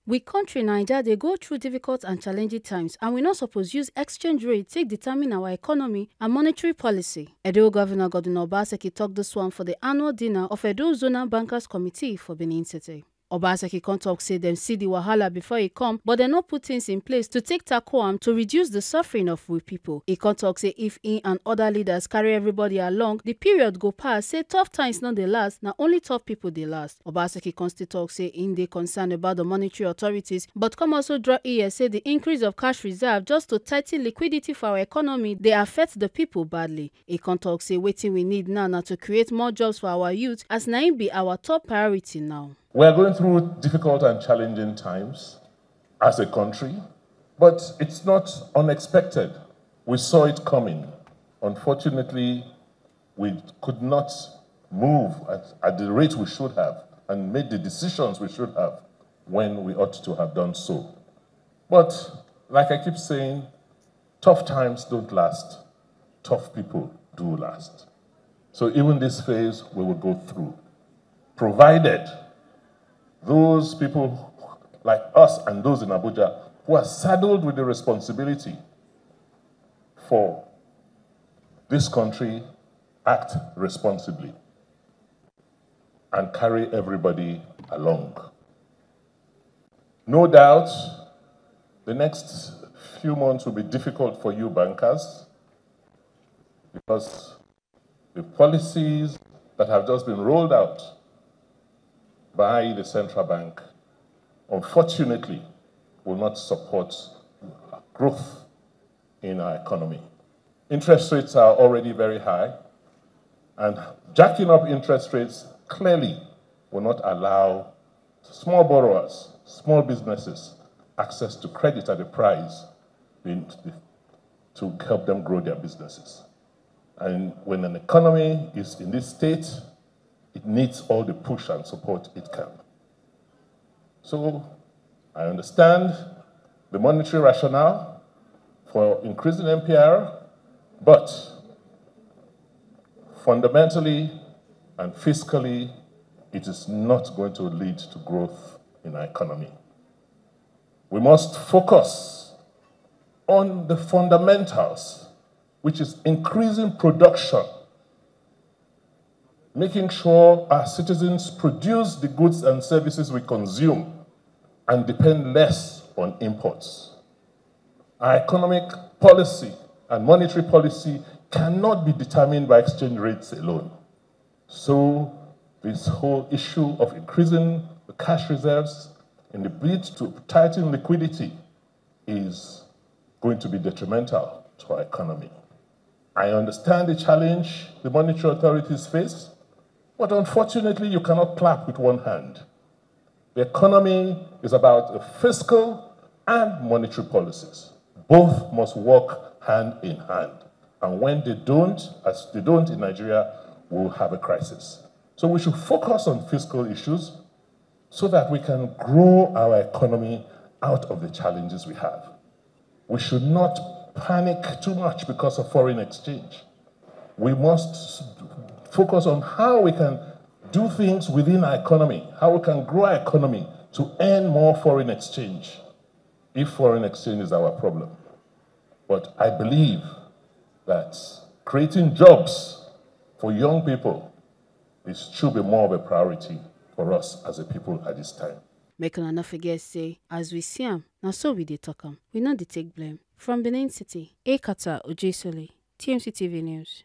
We country Naija dey go through difficult and challenging times, and we not suppose use exchange rate take determine our economy and monetary policy. Edo Governor Obaseki talk this one for the annual dinner of Edo Zonal Bankers Committee for Benin City. Obaseki come talk say dem see the wahala before e come, but dem no put things in place to take tackle am to reduce the suffering of we people. E come talk say if he and other leaders carry everybody along, the period go pass, say tough times no dey last, na only tough people dey last. Obaseki come still talk say im dey concerned about the monetary authorities, but come also draw ear say the increase of cash reserve just to tighten liquidity for our economy dey affect the people badly. E come talk say wetin we need now na to create more jobs for our youth, as na im be our top priority now. We are going through difficult and challenging times as a country, but it's not unexpected. We saw it coming. Unfortunately, we could not move at the rate we should have and make the decisions we should have when we ought to have done so. But like I keep saying, tough times don't last. Tough people do last. So even this phase we will go through, provided those people like us and those in Abuja who are saddled with the responsibility for this country act responsibly and carry everybody along. No doubt, the next few months will be difficult for you bankers because the policies that have just been rolled out by the central bank, unfortunately, will not support growth in our economy. Interest rates are already very high, and jacking up interest rates clearly will not allow small borrowers, small businesses, access to credit at a price to help them grow their businesses. And when an economy is in this state, it needs all the push and support it can. So I understand the monetary rationale for increasing MPR, but fundamentally and fiscally, it is not going to lead to growth in our economy. We must focus on the fundamentals, which is increasing production, making sure our citizens produce the goods and services we consume and depend less on imports. Our economic policy and monetary policy cannot be determined by exchange rates alone. So this whole issue of increasing the cash reserves in the bid to tighten liquidity is going to be detrimental to our economy. I understand the challenge the monetary authorities face, but unfortunately, you cannot clap with one hand. The economy is about fiscal and monetary policies. Both must work hand in hand. And when they don't, as they don't in Nigeria, we'll have a crisis. So we should focus on fiscal issues so that we can grow our economy out of the challenges we have. We should not panic too much because of foreign exchange. We must focus on how we can do things within our economy, how we can grow our economy to earn more foreign exchange, if foreign exchange is our problem. But I believe that creating jobs for young people should be more of a priority for us as a people at this time. Make una no forget say, as we see am, na so we dey talk am. We no dey take blame. From Benin City, Ekata Ojesole, TMC TV News.